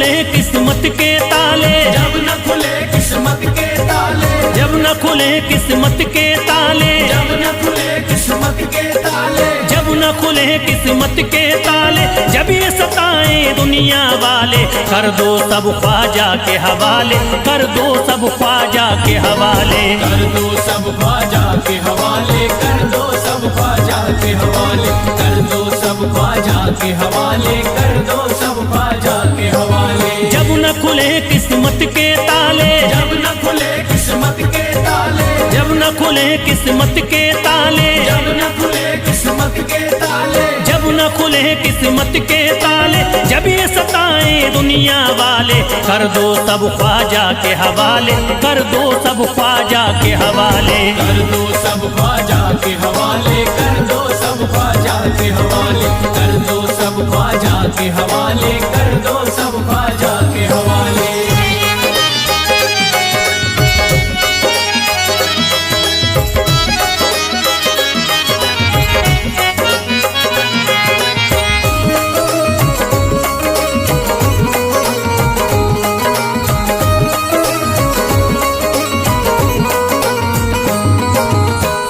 खुले किस्मत के ताले, जब न खुले किस्मत के ताले, जब न खुले किस्मत के ताले, जब न खुले किस्मत के ताले, जब न खुले किस्मत के ताले, जब ये सताएं दुनिया वाले, कर दो सब ख्वाजा के हवाले, कर दो सब ख्वाजा के हवाले, कर दो सब ख्वाजा के हवाले, कर दो सब ख्वाजा के हवाले, कर दो सब ख्वाजा के हवाले, कर दो सब ख्वाजा के हवाले। जब न खुले किस्मत के ताले, जब न खुले किस्मत के ताले, जब न खुले किस्मत के ताले, जब न खुले किस्मत के ताले, जब न खुले किस्मत के ताले, जब ये सताएं दुनिया वाले, कर दो सब ख्वाजा के हवाले, कर दो सब ख्वाजा के हवाले, कर दो सब ख्वाजा के हवाले, कर दो सब ख्वाजा के हवाले, कर दो सब ख्वाजा के हवाले, कर दो सब ख्वाजा के हवाले।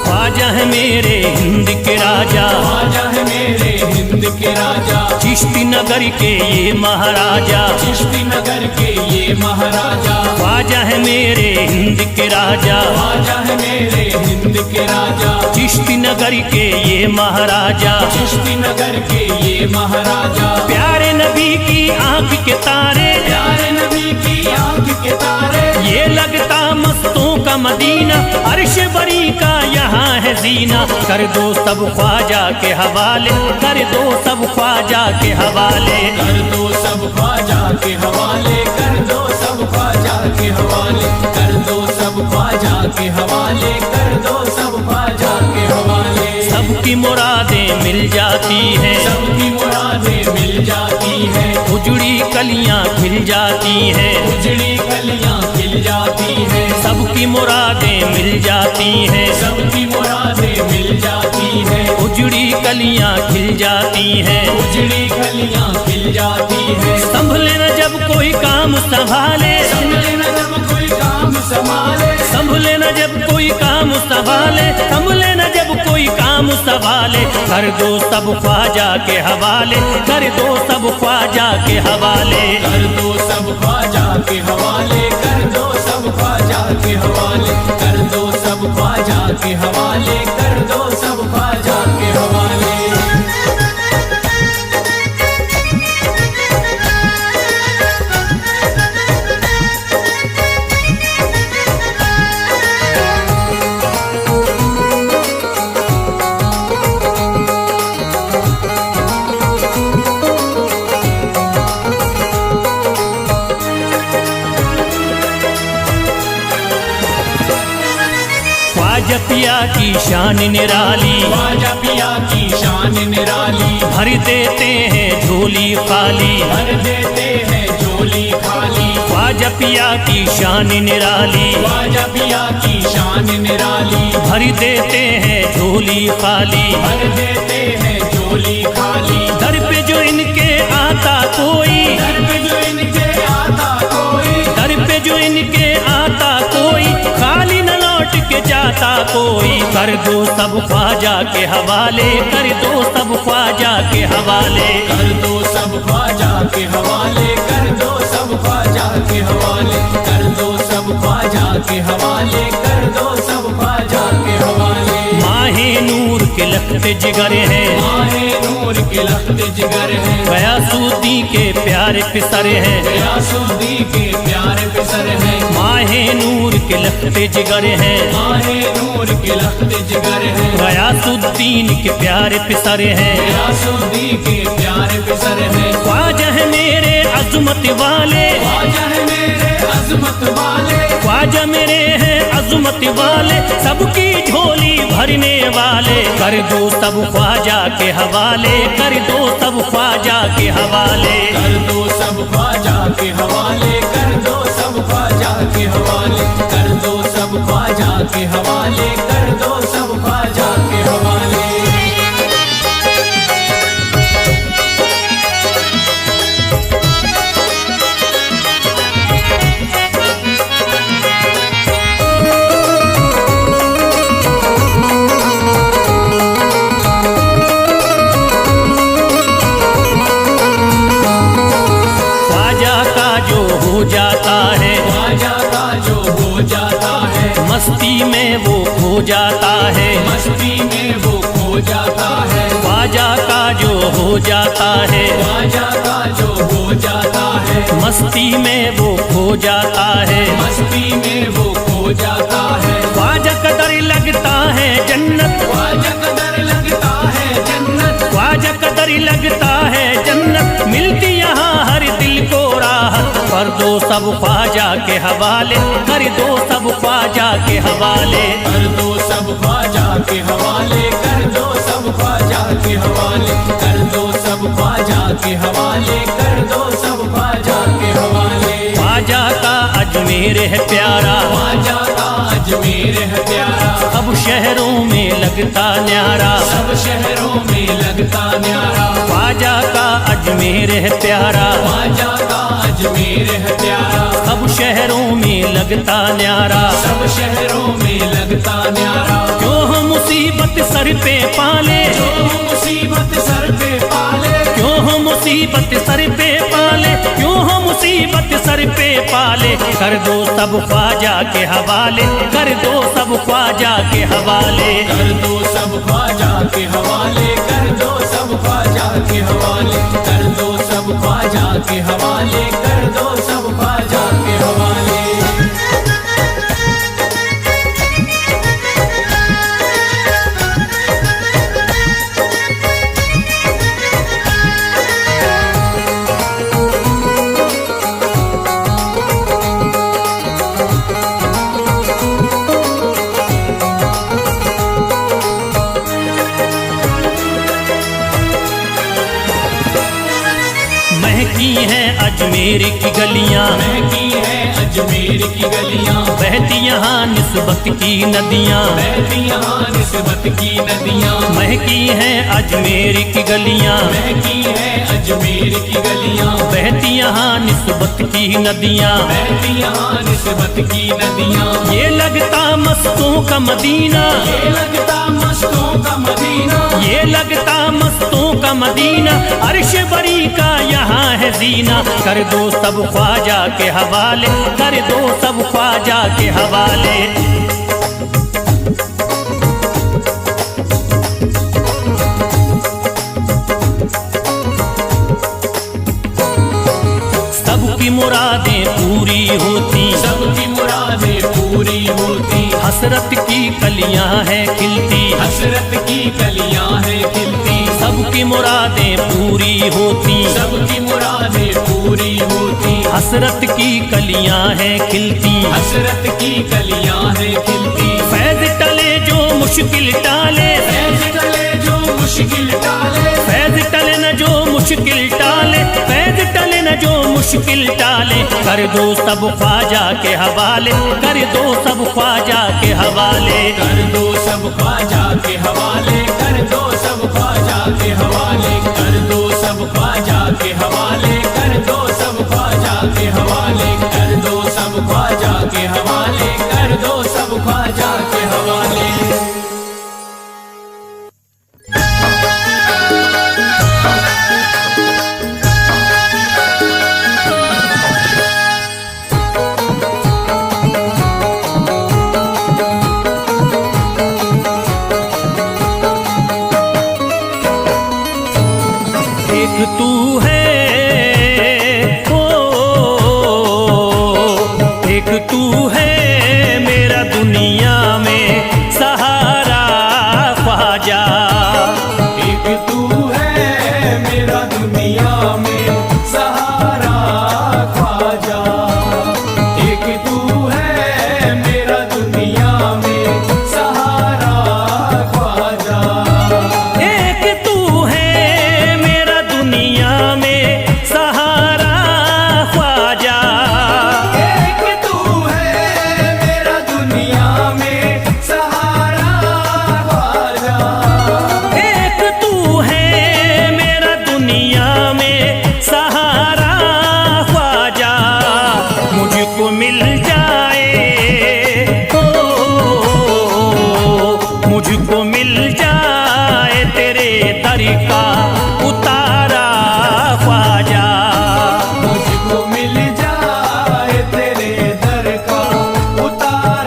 ख्वाजा है मेरे हिंद के राजा, ख्वाजा है मेरे हिंद के राजा, चिश्ती नगर के ये महाराजा, चिश्ती नगर के ये महाराजा, ख्वाजा है मेरे हिंद के राजा, ख्वाजा है मेरे हिंद के राजा, चिश्ती नगर के ये महाराजा, चिश्ती नगर के ये महाराजा, प्यारे नबी की आंख के तारे, प्यारे नबी की आंख के तारे, ये लगता मस्तों का मदीना, अर्श बरी का यहाँ है जीना, कर दो सब ख्वाजा के हवाले, कर दो सब ख्वाजा के हवाले, कर दो सब ख्वाजा के हवाले, कर दो सब ख्वाजा के हवाले, कर दो सब ख्वाजा के हवाले, कर दो सब ख्वाजा के हवाले। सबकी मुरादें मिल जाती हैं, सबकी मुरादें मिल जाती है, उजड़ी कलियां खिल जाती हैं, उजड़ी कलियां खिल जाती है, सबकी मुरादें मिल जाती हैं, सबकी मुरादें मिल जाती है, उजड़ी कलियां खिल जाती हैं, उजड़ी कलियां खिल जाती है। संभले न जब कोई काम संभाले, संभले न जब कोई काम संभाले, संभले न जब कोई काम संभाले, संभले न जब कोई काम संभाले, कर दो सब ख्वाजा के हवाले, कर दो सब ख्वाजा के हवाले, कर दो सब ख्वाजा के हवाले, कर दो सब ख्वाजा के हवाले, कर दो सब ख्वाजा के हवाले, कर दो सब ख्वाजा के हवाले। ख्वाजा पिया की शान निराली, ख्वाजा पिया की शान निराली, भर देते हैं झोली खाली, भर देते हैं झोली खाली, ख्वाजा पिया की शान निराली, ख्वाजा पिया की शान निराली, भर देते हैं झोली खाली, भर देते हैं झोली खाली, दर पे जो इनके आता कोई, दर पे जो इनके आता कोई, दर पे जो इनके आता कोई, खाली न लौट के जाता कोई, कर दो सब ख्वाजा के हवाले, कर दो सब ख्वाजा के हवाले, कर दो सब ख्वाजा के हवाले, कर दो सब ख्वाजा के हवाले, कर दो सब ख्वाजा के हवाले, कर दो सब ख्वाजा के हवाले। माहे नूर के लखते जिगर हैं, माहे नूर के लखते जिगर हैं, गयासुद्दीन के प्यारे पिसर हैं, गयासुद्दीन के प्यारे पिसर हैं, माहे नूर के लखते जिगर हैं, माहे नूर के लखते जिगर हैं, गयासुद्दीन के प्यारे पिसर हैं, गयासुद्दीन के प्यारे पिसर हैं। ख्वाजा है मेरे अज़मत वाले, ख्वाजा है मेरे अज़मत वाले, ख्वाजा मेरे हैं अज़मत वाले, सबकी झोली भरने वाले, कर दो सब ख्वाजा के हवाले, कर दो सब ख्वाजा के हवाले, कर दो सब ख्वाजा के हवाले, कर दो सब ख्वाजा के हवाले, कर दो सब ख्वाजा के हवाले, कर दो सब ख्वाजा के हवाले। जाता है, मस्ती में वो खो जाता है, मस्ती में वो खो जाता है, ख्वाजा का जो हो जाता है, ख्वाजा का जो हो जाता है, मस्ती में वो खो जाता है, मस्ती में वो खो जाता है, ख्वाजा कदर लगता है जन्नत, ख्वाजा कदर लगता है जन्नत, ख्वाजा कदर लगता है जन्नत, मिलती यहाँ हर दिल को राहत, कर दो सब ख्वाजा के हवाले, कर दो सब ख्वाजा के हवाले, कर दो सब ख्वाजा के हवाले, कर दो सब ख्वाजा के हवाले, कर दो सब ख्वाजा के हवाले, कर दो सब ख्वाजा के हवाले। ख्वाजा का अजमेर है प्यारा, ख्वाजा का अजमेर है प्यारा, अब शहरों में लगता न्यारा, सब शहरों में लगता न्यारा, ख्वाजा का अजमेर है प्यारा, ख्वाजा का अजमेर है प्यारा, अब शहरों में लगता न्यारा, सब शहरों में लगता न्यारा, क्यों हम मुसीबत सर पे पाले, जो मुसीबत सर पे पाले, क्यों हम मुसीबत सर पे पाले, क्यों हम मुसीबत सर पे पाले, कर दो सब ख्वाजा के हवाले, कर दो सब ख्वाजा के हवाले, कर दो सब ख्वाजा के हवाले, कर दो सब ख्वाजा के हवाले, कर दो सब ख्वाजा के हवाले, कर दो सब ख्वाजा के हवाले। महकी हैं अजमेर की गलियां, महकी है अजमेर की गलियां, बहती यहाँ निस्बत की नदियां, बहती यहाँ निस्बत की नदियां, महकी हैं अजमेर की गलियां, महकी है अजमेर की गलियां, बहती यहाँ निस्बत की नदियां, बहती यहाँ निस्बत की नदियां, ये लगता मस्तों का मदीना, ये लगता मस्तों का मदीना, ये लगता मस्तों का मदीना, अर्श बरी का यहाँ है जीना, कर दो सब ख्वाजा के हवाले, कर दो सब ख्वाजा के हवाले। सबकी मुरादें पूरी होती, सबकी मुरादें पूरी होती, हसरत की कलियां हैं खिलती, हसरत की कलियां हैं खिलती, सबकी मुरादें पूरी होती, सबकी मुरादें पूरी होती, हसरत की कलियां हैं खिलती, हसरत की कलियां हैं खिलती, फैज टले जो मुश्किल टाले, फैज टले जो मुश्किल टाले, फैज टले न जो मुश्किल टाले, फैज टले न जो मुश्किल टाले, कर दो सब ख्वाजा के हवाले, कर दो सब ख्वाजा के हवाले, कर दो सब ख्वाजा के हवाले, कर दो सब ख्वाजा के हवाले, कर दो सब ख्वाजा के हवाले, कर दो सब ख्वाजा के हवाले, कर दो सब ख्वाजा के हवाले, कर दो सब ख्वाजा के हवाले। एक तू है ओ, एक तू है मेरा दुनिया में सहारा ख्वाजा, एक तू है मेरा दुनिया में सहारा ख्वाजा, एक तू है मेरा दुनिया में सहारा ख्वाजा, एक तू है मेरा दुनिया में सहारा ख्वाजा, एक तू है मेरा दुनिया में सहारा ख्वाजा, एक तू है मेरा दुनिया में सहारा ख्वाजा, मुझको मिल जाए ओ, मुझको मिल जाए तेरे दर का उतारा ख्वाजा, मुझको मिल जाए तेरे दर का उतारा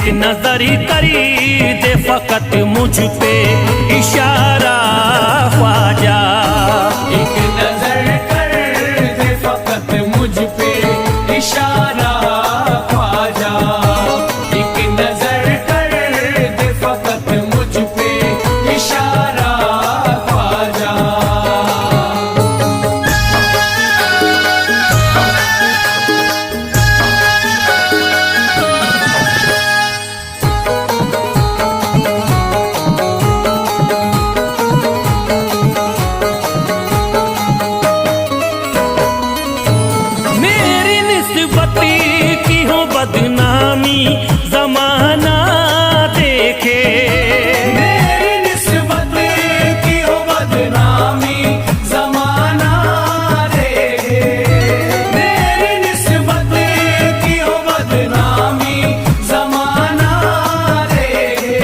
एक नजर करी दे फकत मुझ पे इशारा ख्वाजा। एक नजर कर दे फकत मुझ पे इशारा ख्वाजा। एक नजर कर दे फकत मुझ पे इशारा ख्वाजा। मेरी निस्बती की हो बदनामी जमाना देखे। मेरी निस्बत की हो बदनामी जमाना देखे। मेरी निस्बत की हो बदनामी जमाना देखे।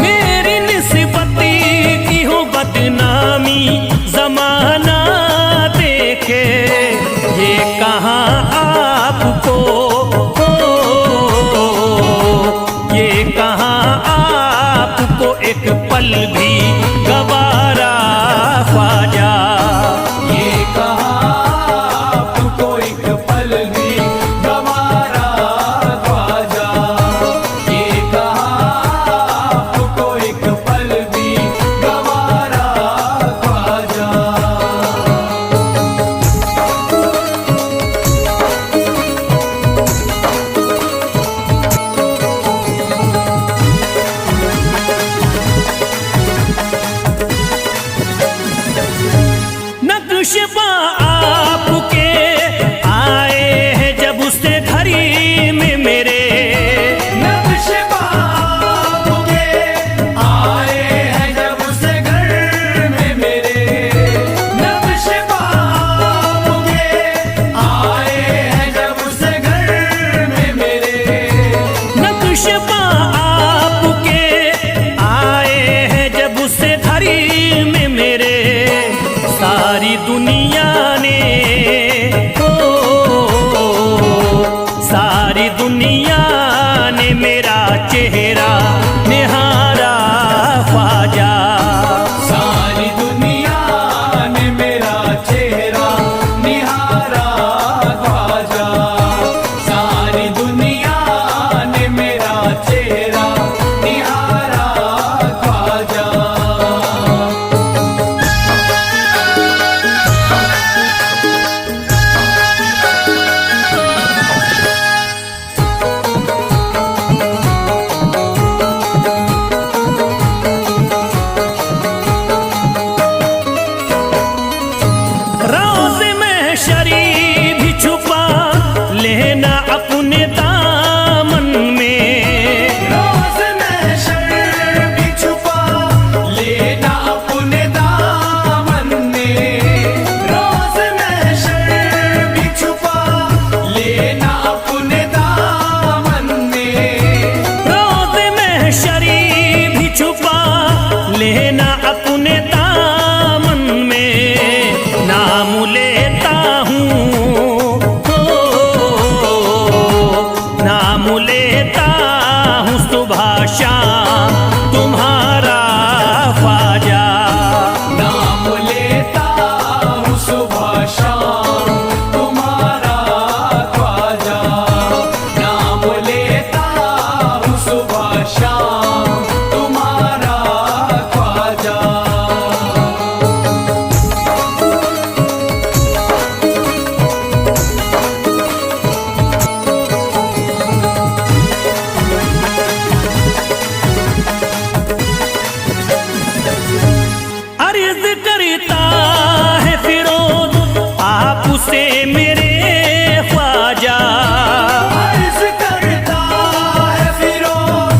मेरी निस्बती की हो बदनामी जमाना देखे। ये कहाँ आपको ये कहाँ आपको एक पल भी गवारा ख्वाजा। ये कहाँ आपको एक पल भी गवारा ख्वाजा। ये कहाँ आपको एक पल भी गवारा ख्वाजा। नक्शबा आपके आए हैं जब उससे घड़ी में मेरे। नक्शबा आपके आए हैं जब उस घर में मेरे। नक्शबा आपके आए हैं जब उस घर में मेरे। नक्शबा आपके आए हैं जब उससे घड़ी में मेरे। सारी दुनिया ने सारी दुनिया ने मेरा चेहरा निहारा ख्वाजा। सारी दुनिया ने मेरा चेहरा निहारा ख्वाजा। सारी दुनिया ने मेरा चेहरा निहारा ख्वाजा। रोज़ महशरी भी छुपा लेना अपने दामन में। रोज़ महशर भी छुपा लेना अपने दामन में। रोज़ महशर भी छुपा लेना अपने दामन में। रोज़ महशरी भी छुपा लेना अपने दामन में। नाम लेता हूँ नाम लेता हूँ सुबह शाम तुम्हारा ख्वाजा। नाम लेता हूँ सुबह शाम तुम्हारा ख्वाजा। नाम लेता हूँ सुबह शाम तुम्हारा ख्वाजा। अर्ज करता है फिरोज आपसे मेरे ख्वाजा। अर्ज करता है फिरोज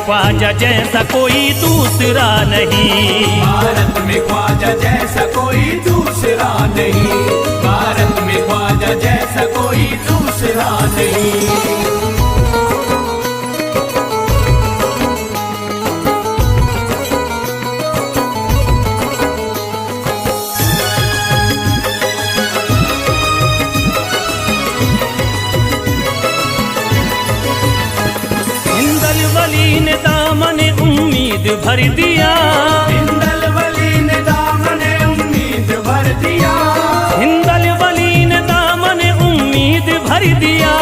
ख्वाजा जैसा कोई दूसरा नहीं। भारत में ख्वाजा जैसा कोई दूसरा नहीं। भारत में ख्वाजा जैसा कोई दूसरा नहीं। वली ने दामन उम्मीद भर दिया। हिंदल वली ने दामन उम्मीद भर दिया। हिंदल वली ने दामन उम्मीद भर दिया।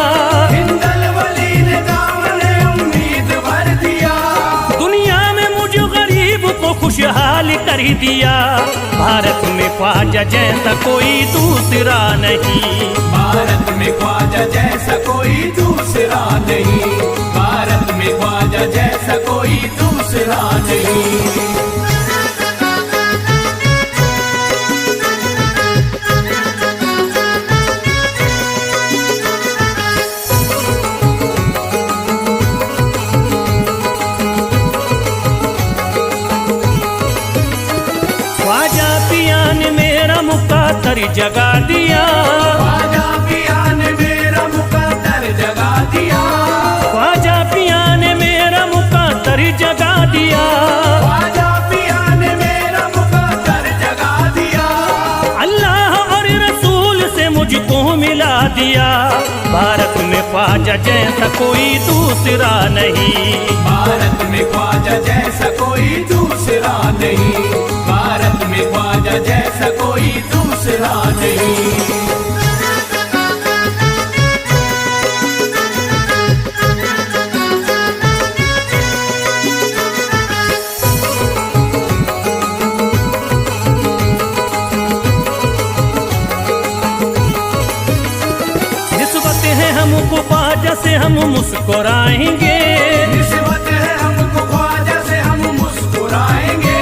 हिंदल वली ने दामन उम्मीद भर दिया। दुनिया में मुझ गरीब को खुशहाल कर दिया। भारत में ख्वाजा जैसा कोई दूसरा नहीं। भारत में ख्वाजा जैसा कोई दूसरा नहीं। भारत में ख्वाजा जैसा कोई दूसरा नहीं। ख्वाजा पिया ने मेरा मुक़द्दर जगा दिया। ख्वाजा पिया ने मेरा मुक़द्दर जगा दिया। ख्वाजा पिया ने मेरा मुक़द्दर जगा दिया। ख्वाजा पिया ने मेरा मुक़द्दर जगा दिया। अल्लाह और रसूल से मुझको मिला दिया। भारत में ख्वाजा जैसा कोई दूसरा नहीं। भारत में ख्वाजा जैसा कोई दूसरा नहीं। भारत में ख्वाजा जैसा कोई दूसरा नहीं। निस्बत है हमको ख्वाजा से हम मुस्कुराएंगे। निस्बत है हमको ख्वाजा से हम मुस्कुराएंगे।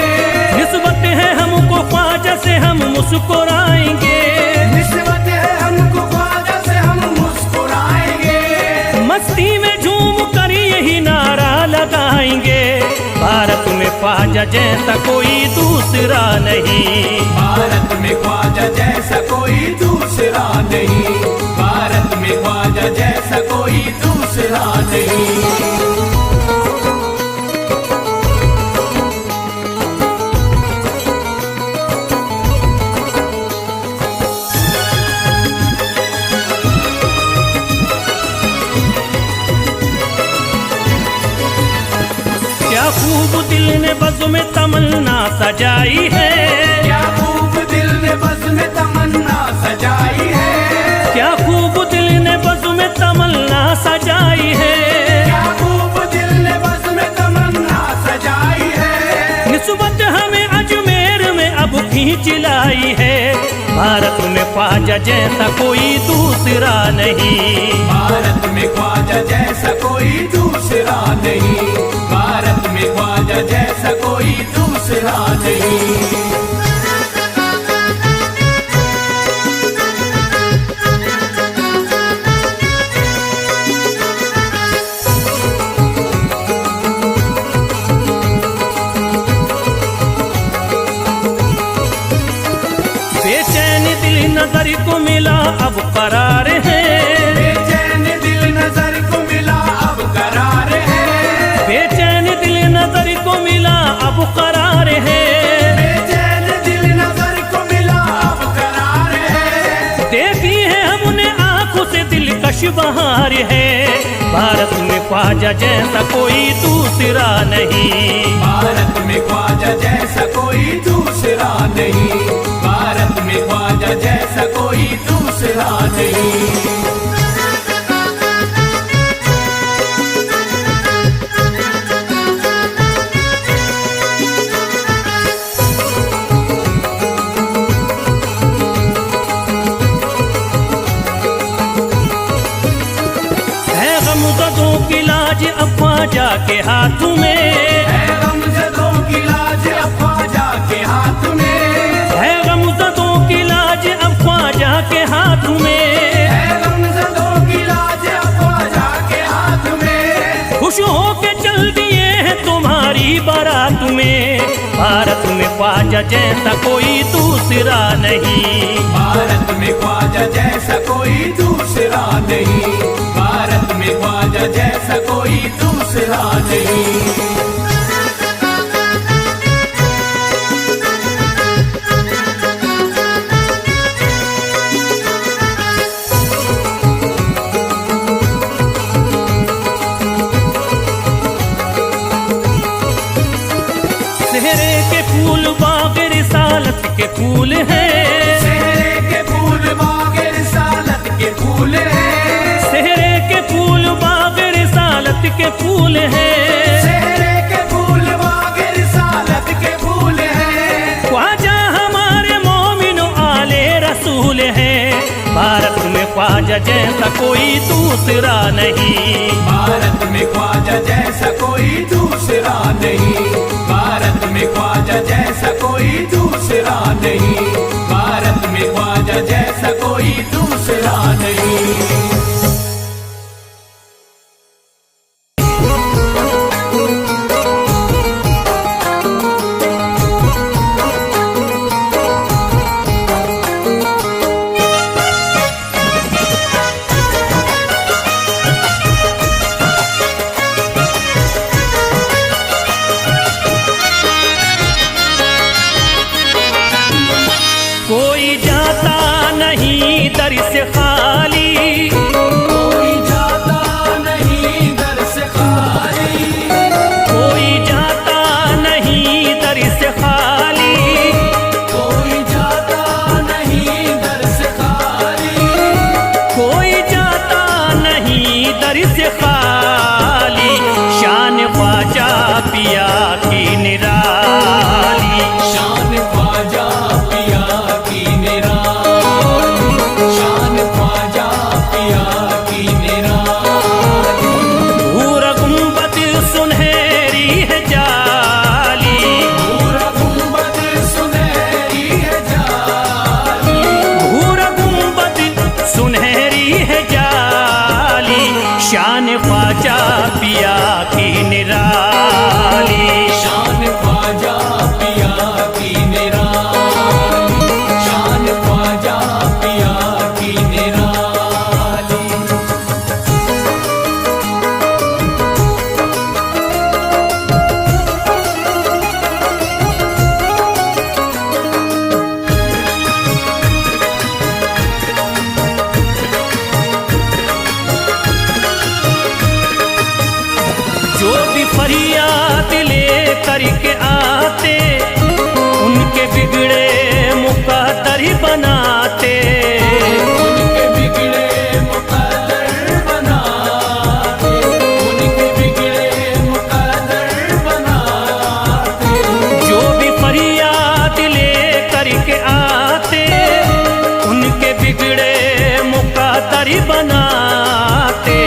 निस्बत है हमको ख्वाजा से हम मुस्कुराएंगे। निस्बत है हमको ख्वाजा से हम मुस्कुराएंगे। मस्ती में झूम कर यही नारा लगाएंगे। भारत में ख्वाजा जैसा कोई दूसरा नहीं। भारत में ख्वाजा जैसा कोई दूसरा नहीं। भारत में ख्वाजा जैसा कोई दूसरा नहीं। क्या खूब दिल ने बज़्म में तमन्ना सजाई है। क्या खूब दिल ने बज़्म में तमन्ना सजाई है। क्या खूब दिल ने बज़्म में तमन्ना सजाई है। क्या खूब दिल ने बज़्म में तमन्ना सजाई है। निस्बत हमें अजमेर में अब खींच लाई है। भारत में ख्वाजा जैसा कोई दूसरा नहीं। भारत में ख्वाजा जैसा कोई दूसरा नहीं। भारत में ख्वाजा जैसा कोई दूसरा नहीं। बेचैन दिल नजर को मिला अब करार है। बेचैन दिल नजर को मिला अब करार है। बेचैन दिल नजर को मिला अब करार है। बेचैन दिल नजर को मिला अब करार है। देखी है हमने आंखों से दिलकश बहार है। भारत में ख्वाजा जैसा कोई दूसरा नहीं। भारत में ख्वाजा जैसा कोई दूसरा नहीं। भारत में ख्वाजा जैसा कोई दूसरा नहीं। गमज़दों की लाज अब ख्वाजा के हाथ में। है गमज़दों की लाज अब ख्वाजा के हाथ में। है गमज़दों की लाज अब ख्वाजा के हाथ में। है गमज़दों की लाज अब ख्वाजा के हाथ में। खुश हो के चल दिए हैं भारत में ख्वाजा जैसा कोई दूसरा नहीं। भारत में ख्वाजा जैसा कोई दूसरा नहीं। भारत में ख्वाजा जैसा कोई दूसरा नहीं। सेहरे के फूल बाग रिसालत के फूल हैं। सेहरे के फूल बाग रिसालत के फूल हैं। सेहरे के फूल बाग रिसालत के फूल हैं। सेहरे के फूल बाग रिसालत के फूल हैं। ख्वाजा हमारे मोमिनो आले रसूल हैं। भारत में ख्वाजा जैसा कोई दूसरा नहीं। भारत में ख्वाजा जैसा कोई दूसरा नहीं। भारत में ख्वाजा जैसा कोई दूसरा नहीं। भारत में ख्वाजा जैसा कोई दूसरा नहीं। कोई जाता नहीं दर से खाली। कोई जाता नहीं दर से खाली। कोई जाता नहीं दर से खाली। कोई जाता नहीं दर से खाली। कोई जाता नहीं दर से खाली। शान ख्वाजा पिया की निराली। शान ख्वाजा पिया की निराली। शान ख्वाजा पिया की निराली। भूरा गुंबद सुनहरी है जाली। भूरा गुंबद सुनहरी है जाली। भूरा गुंबद सुनहरी है जाली। शान ख्वाजा पिया की निराली। शान ख्वाजा पिया की निराली। शान ख्वाजा पिया की निराली। जो भी फरियाद ले करके आते उनके बिगड़े मुकद्दर बनाते। उनके बिगड़े मुकद्दर बनाते। उनके बिगड़े मुकद्दर बनाते। जो भी फरियाद ले करके आते उनके बिगड़े मुकद्दर बनाते।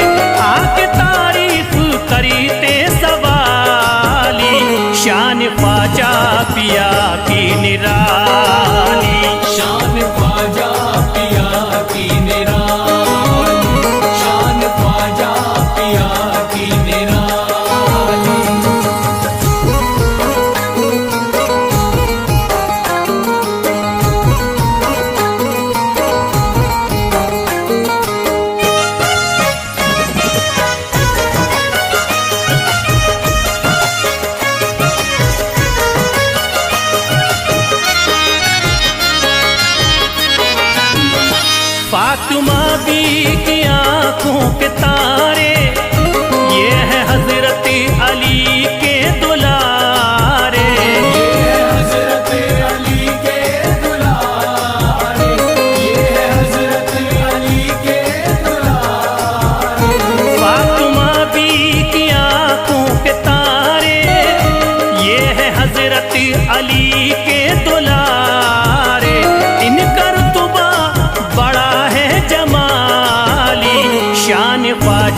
आके तारीफ करते सवाली। शान ख्वाजा पिया की निराली। शान ख्वाजा पिया की निराली। शान ख्वाजा पिया की निराली। फातिमा बी की आंखों के तारे ये है हजरत अली के दुलारे। ये है हजरत अली के दुलारे। ये है हजरत अली के दुलारे। फातिमा बी की आंखों के तारे ये है हजरत अली के दुलारे। इनका रुतबा बड़ा है जमाली। शान ख्वाजा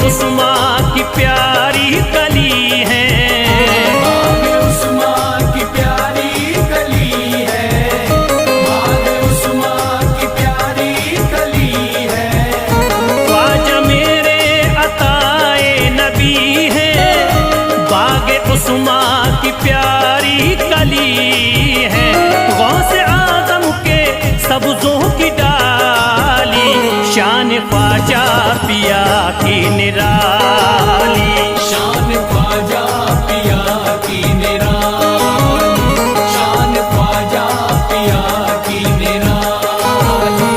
उस्मा की प्यारी कली है, बाग उस्मा की प्यारी कली है, बाग उस्मा की प्यारी कली है। ख्वाजा मेरे अताए नबी है, बाग उस्मा की प्यारी कली है। गौसे आदम के सब्जों की डाली, शान ख्वाजा पिया की निराली, शान ख्वाजा पिया की निराली, शान ख्वाजा पिया की निराली।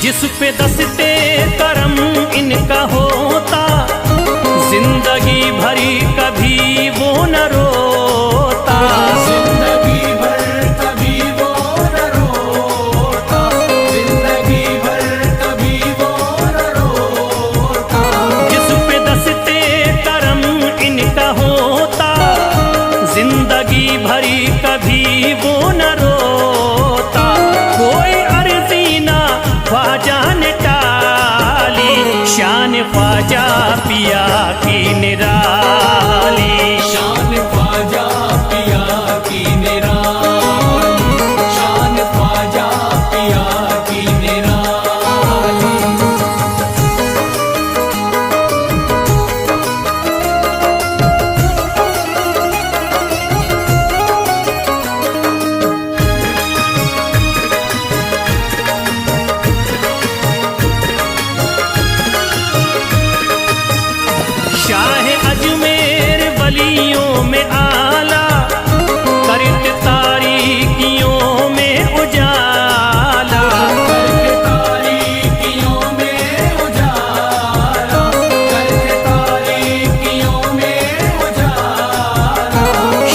जिस पे दस्ते करम इनका होता, जिंदगी भरी कभी वो न रोता, जिंदगी भर कभी वो न रोता, जिंदगी भर कभी वो न रोता। जिस पे दस्ते करम इनका होता, जिंदगी भरी कभी वो न रोता। कोई अर्जी ना ख्वाजा ने टाली, शान ख्वाजा पिया की निराली, शान ख्वाजा पिया की निराली, शान ख्वाजा पिया की निराली। शाह अजमेर वलियों में आला, करत तारीकियों में उजाला, करके तारीकियों में उजाला, करके तारीकियों में उजाला।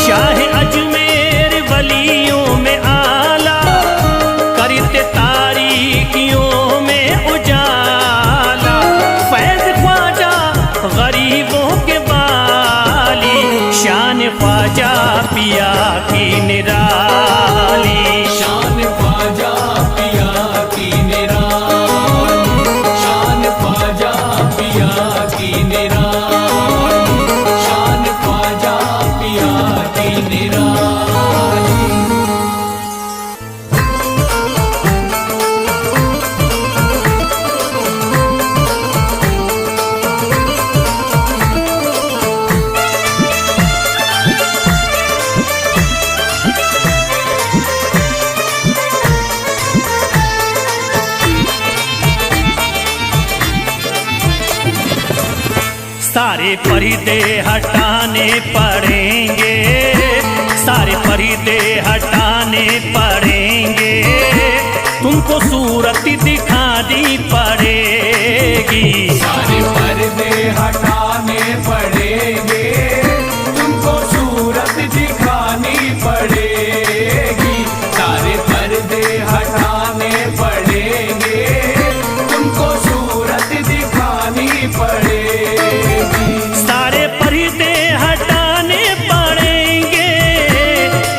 शाह अजमेर वलियों में आला, करत तारीकियों में उजाला। फैज ख्वाजा गरीबों के बाली, शान ख्वाजा पिया की निराली, शान ख्वाजा पिया की निराली, शान ख्वाजा पिया की निराली, शान ख्वाजा पिया की निराली। सारे पर्दे हटाने पड़ेंगे, सारे पर्दे हटाने पड़ेंगे, तुमको सूरत दिखानी पड़ेगी, सारे पर्दे हटाने पड़ेंगे, तुमको सूरत दिखानी पड़ेगी, सारे पर्दे हटाने पड़ेंगे, तुमको सूरत दिखानी पड़ेगी। सारे पर्दे हटाने पड़ेंगे,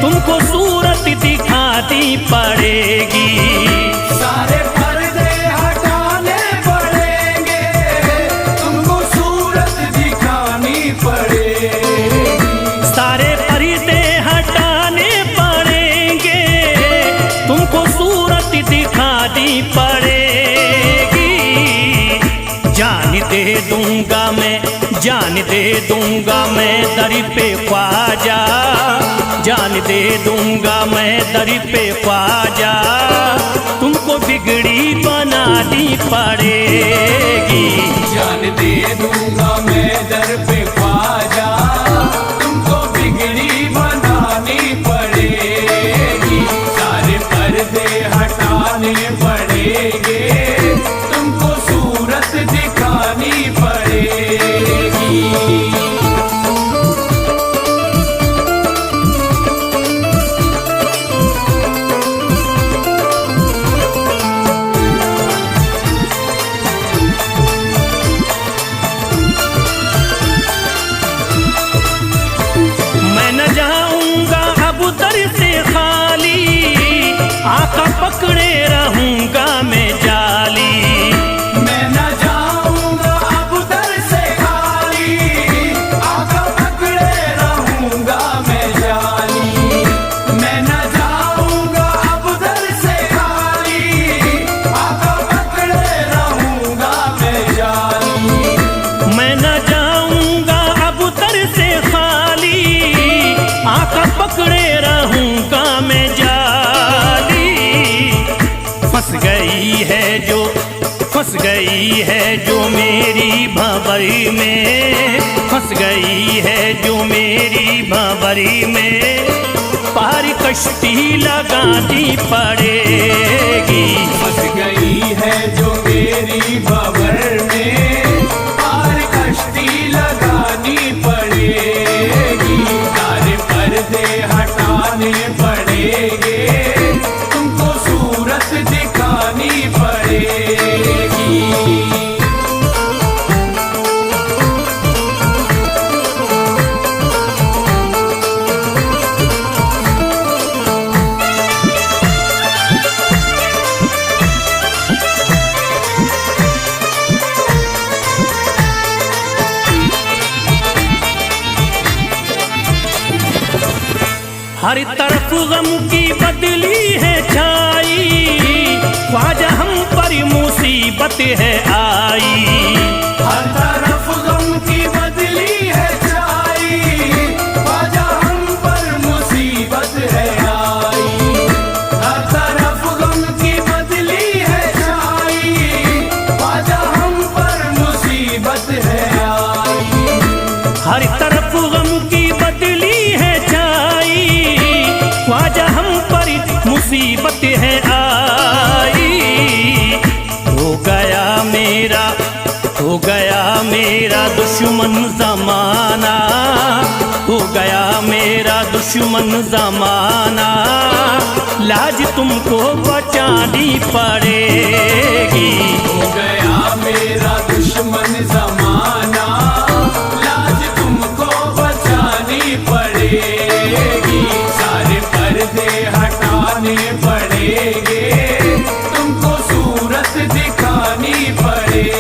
तुमको सूरत दिखानी पड़ेगी, सारे पर्दे हटाने पड़ेंगे, तुमको सूरत दिखानी पड़ेगी। सारे पर्दे हटाने पड़ेंगे, तुमको सूरत दिखानी पड़ेगी। जान दे दूंगा मैं, जान दे दूंगा मैं दर पे ख्वाजा, जान दे दूंगा मैं दर पे ख्वाजा, तुमको बिगड़ी बनानी पड़ेगी, जान दे दूंगा मैं दर पे ख्वाजा, तुमको बिगड़ी बनानी पड़ेगी, सारे पर्दे हटाने पड़ेंगे, तुमको सूरत दिखानी पड़ेगी। पकड़े रहूंगा मैं जाली। मैं न जाऊंगा अब दर से खाली, आका पकड़े रहूंगा मैं जाली। मैं न जाऊंगा अब दर से खाली, आका पकड़े रहूंगा मैं जाली। मैं न जाऊंगा अब दर से खाली, आका पकड़े रहूंगा मैं जाली। फंस गई है जो मेरी भंवरी में, फंस गई है जो मेरी भंवरी में, पार कश्ती लगानी पड़ेगी। फंस गई है जो मेरी भंवर में, पार कश्ती लगानी पड़ेगी। सारे पर्दे हटाने पड़ेंगे, तुमको सूरत दिखानी पड़ेगी। हर तरफ गम की बदली है छाई, ख्वाजा हम पर मुसीबत है आई। हर तरफ गम की बदली है छाई, ख्वाजा हम पर मुसीबत है आई। हर तरफ गम की बदली है छाई, ख्वाजा हम पर मुसीबत है आई। हर तरफ गम की बदली है छाई, ख्वाजा हम पर मुसीबत है आई। हो गया मेरा दुश्मन जमाना, हो गया मेरा दुश्मन जमाना, लाज तुमको बचानी पड़ेगी। हो गया मेरा दुश्मन जमाना, लाज तुमको बचानी पड़ेगी। सारे पर्दे हटाने पड़ेंगे, तुमको सूरत दिखानी पड़ेगी।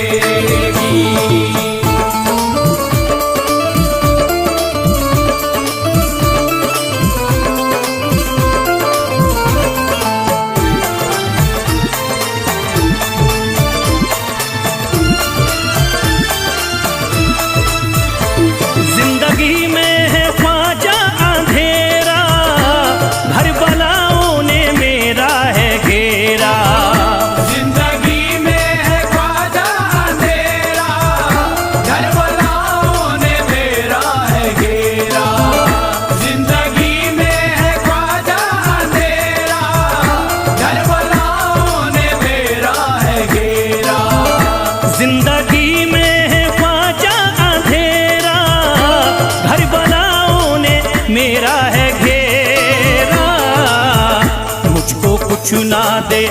जिंदगी में है ख्वाजा अंधेरा, घर बलाओं ने मेरा है घेरा। जिंदगी में है ख्वाजा अंधेरा, घर बलाओं ने मेरा है घेरा। जिंदगी में है ख्वाजा अंधेरा, घर बलाओं ने मेरा है घेरा। जिंदगी में है ख्वाजा अंधेरा, घर बलाओं ने मेरा है घेरा। मुझको कुछ ना दे,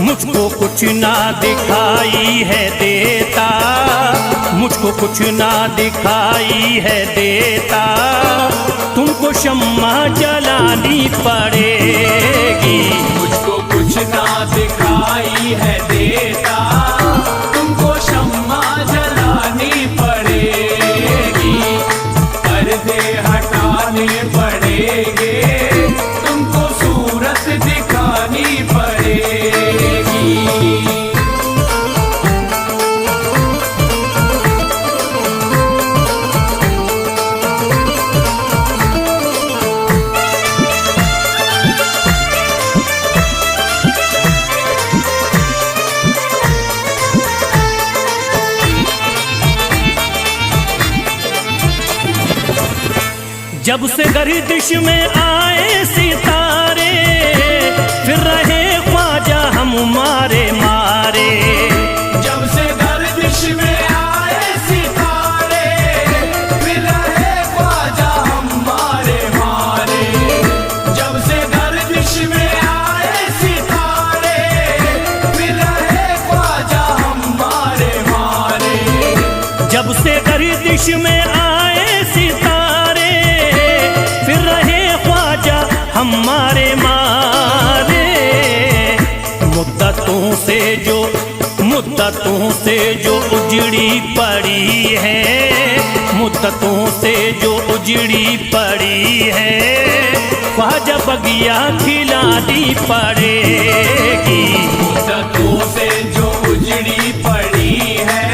मुझको कुछ ना दिखाई है देता, मुझको कुछ ना दिखाई है देता, तुमको शम्मा जलानी पड़ेगी। मुझको कुछ ना दिखाई है देता, तुमको शम्मा जलानी पड़ेगी। पर्दे हटाने पड़ेंगे, तुमको सूरत दिखानी पड़ेगी। जब से गर्दिश में आए सितारे, फिर रहे ख्वाजा हम मारे मारे। जब से गर्दिश में आए सितारे, फिर रहे ख्वाजा हम मारे मारे। जब से गर्दिश में आए सितारे, फिर रहे ख्वाजा हम मारे मारे। जब से गर्दिश में आए सितारे, फिर रहे ख्वाजा हमारे मारे। मुद्दतों से जो उजड़ी पड़ी है, मुद्दतों से जो उजड़ी पड़ी है, ख्वाजा बगिया खिलानी पड़ेगी। मुद्दतों से जो उजड़ी पड़ी है,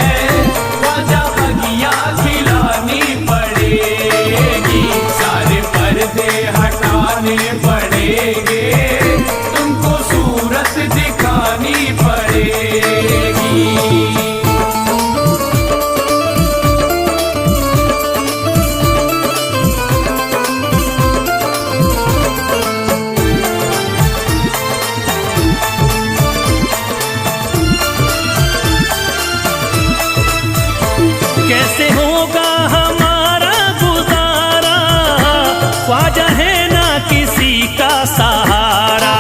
ख्वाजा बगिया खिलानी पड़ेगी। सारे पर्दे हटाने पड़ेंगे, तुमको सूरत दिखानी पड़ेगी। कैसे होगा हमारा गुजारा, ख्वाजा है ना किसी का सहारा।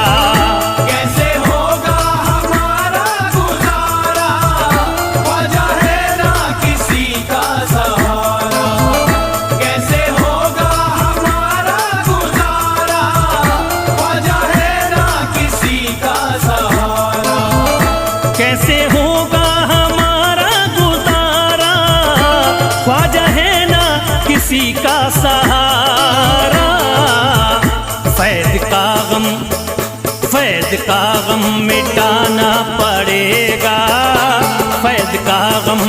कैसे होगा हमारा गुजारा, ख्वाजा है ना किसी का सहारा। कैसे होगा हमारा गुजारा, ख्वाजा है ना किसी का सहारा। कैसे होगा हमारा गुजारा, ख्वाजा है ना किसी का सहारा। फैज़ का गम मिटाना पड़ेगा, फैज़ का गम